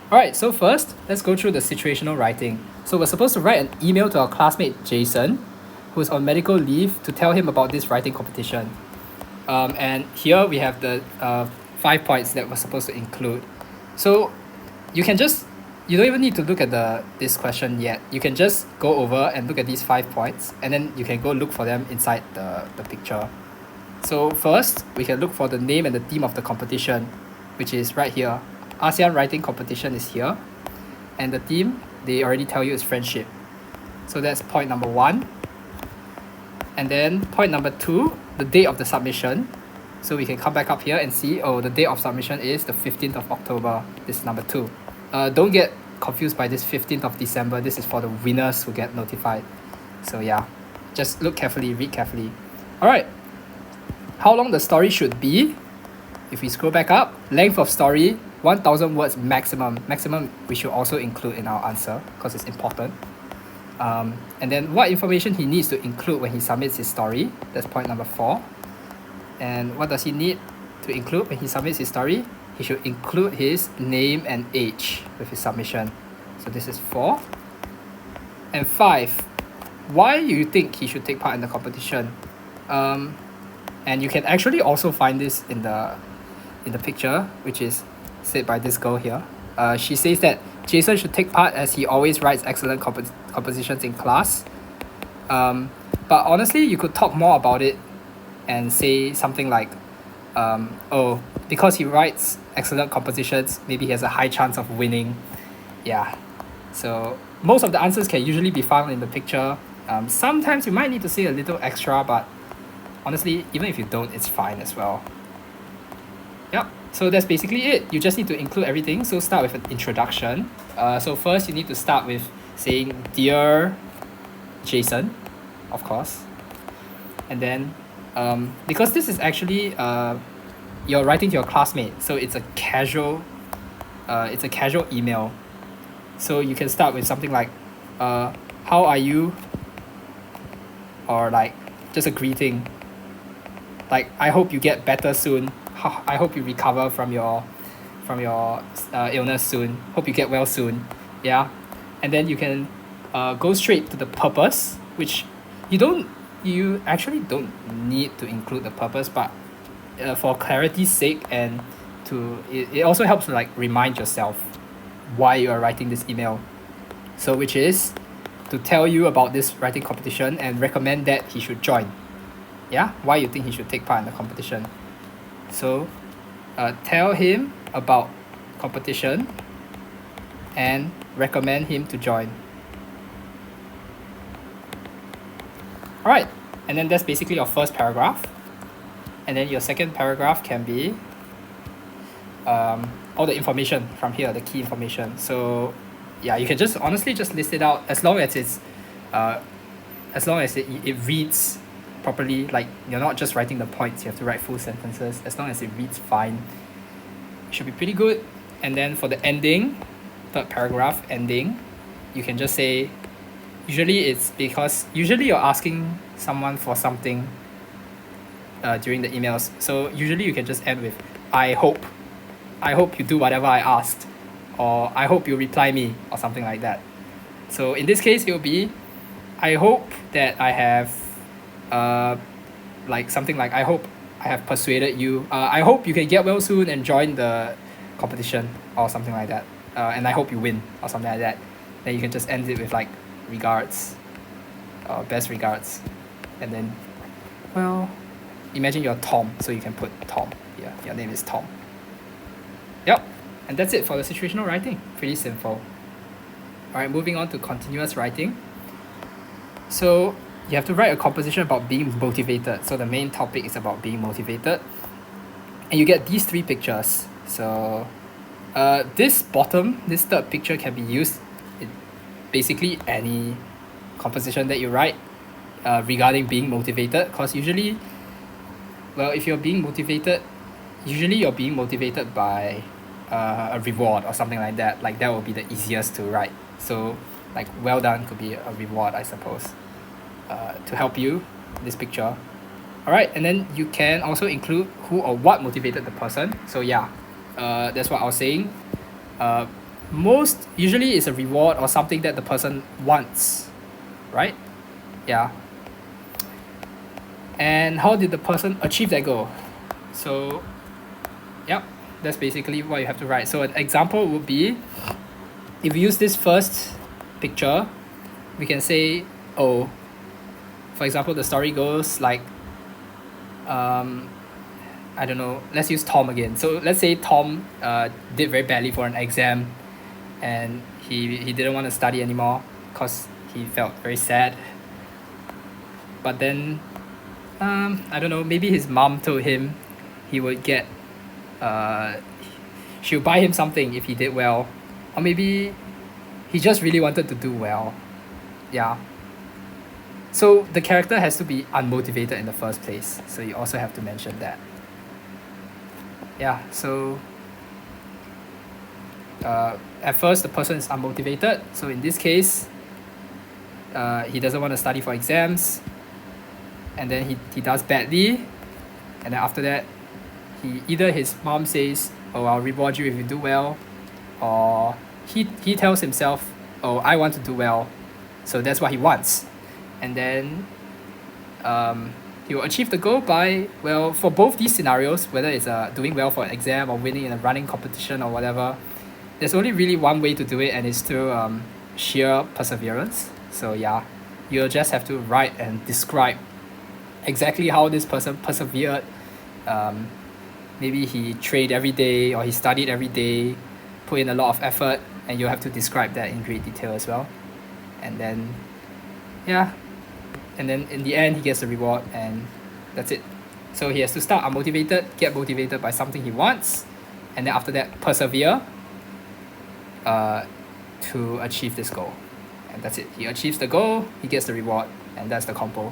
Alright, so first, let's go through the situational writing. So we're supposed to write an email to our classmate Jason, who's on medical leave, to tell him about this writing competition. And here we have the 5 points that we're supposed to include. So you can just, you don't even need to look at this question yet. You can just go over and look at these 5 points, and then you can go look for them inside the picture. So first, we can look for the name and the theme of the competition, which is right here. ASEAN writing competition is here. And the theme, they already tell you, is friendship. So that's point number 1. And then point number 2, the date of the submission. So we can come back up here and see, oh, the date of submission is the 15th of October. This is number 2. Don't get confused by this 15th of December. This is for the winners who get notified. So yeah, just look carefully, read carefully. All right. How long the story should be? If we scroll back up, length of story, 1000 words maximum. Maximum we should also include in our answer because it's important. And then what information he needs to include when he submits his story. That's point number 4. And what does he need to include when he submits his story? He should include his name and age with his submission. So this is 4. And 5, why do you think he should take part in the competition? And you can actually also find this in the picture, which is said by this girl here. She says that Jason should take part as he always writes excellent compositions in class. But honestly, you could talk more about it and say something like, oh, because he writes excellent compositions, maybe he has a high chance of winning. Yeah. So most of the answers can usually be found in the picture. Sometimes you might need to say a little extra, but honestly, even if you don't, it's fine as well. Yep. So that's basically it. You just need to include everything. So start with an introduction. So first you need to start with saying, Dear Jason, of course. And then, because this is actually you're writing to your classmate, so it's a casual email. So you can start with something like, how are you? Or like just a greeting. Like, I hope you get better soon. I hope you recover from your illness soon. Hope you get well soon. Yeah. And then you can go straight to the purpose, which you actually don't need to include the purpose, but for clarity's sake, and it also helps to like remind yourself why you are writing this email. So which is to tell you about this writing competition and recommend that he should join. Yeah, why you think he should take part in the competition. So tell him about competition and recommend him to join. Alright, and then that's basically your first paragraph. And then your second paragraph can be all the information from here, the key information. So yeah, you can just honestly just list it out as long as it's it reads properly. Like, you're not just writing the points, you have to write full sentences. As long as it reads fine, it should be pretty good. And then for the ending, third paragraph ending, you can just say, usually it's because usually you're asking someone for something during the emails. So usually you can just end with, I hope you do whatever I asked, or I hope you reply me, or something like that. So in this case, it will be, I hope that I have like something like, I hope I have persuaded you. I hope you can get well soon and join the competition, or something like that. And I hope you win, or something like that. Then you can just end it with like, regards, best regards. And then, well, imagine you're Tom, so you can put Tom. Yeah, your name is Tom. Yep. And that's it for the situational writing. Pretty simple. Alright, moving on to continuous writing. So you have to write a composition about being motivated. So the main topic is about being motivated. And you get these 3 pictures. So this third picture can be used in basically any composition that you write regarding being motivated. Because usually, well, if you're being motivated, usually you're being motivated by a reward or something like that. Like, that will be the easiest to write. So like, well done could be a reward, I suppose, to help you in this picture. Alright, and then you can also include who or what motivated the person. So yeah, that's what I was saying. most usually is a reward or something that the person wants, right? Yeah. And how did the person achieve that goal? So, yep, that's basically what you have to write. So an example would be, if we use this first picture, we can say, oh, for example, the story goes like, I don't know, let's use Tom again. So let's say Tom did very badly for an exam, and he didn't want to study anymore because he felt very sad. But then, I don't know, maybe his mom told him he would get, she'll buy him something if he did well. Or maybe he just really wanted to do well. Yeah. So the character has to be unmotivated in the first place. So you also have to mention that. Yeah, so at first the person is unmotivated. So in this case, he doesn't want to study for exams. And then he does badly. And then after that, either his mom says, oh, I'll reward you if you do well. Or he tells himself, oh, I want to do well. So that's what he wants. And then he will achieve the goal by, well, for both these scenarios, whether it's doing well for an exam or winning in a running competition or whatever, there's only really one way to do it, and it's through sheer perseverance. So yeah, you'll just have to write and describe exactly how this person persevered. Maybe he trained every day, or he studied every day, put in a lot of effort, and you'll have to describe that in great detail as well. And then, yeah, and then in the end he gets the reward, and that's it. So he has to start unmotivated, get motivated by something he wants, and then after that persevere to achieve this goal. And that's it. He achieves the goal, he gets the reward, and that's the compo.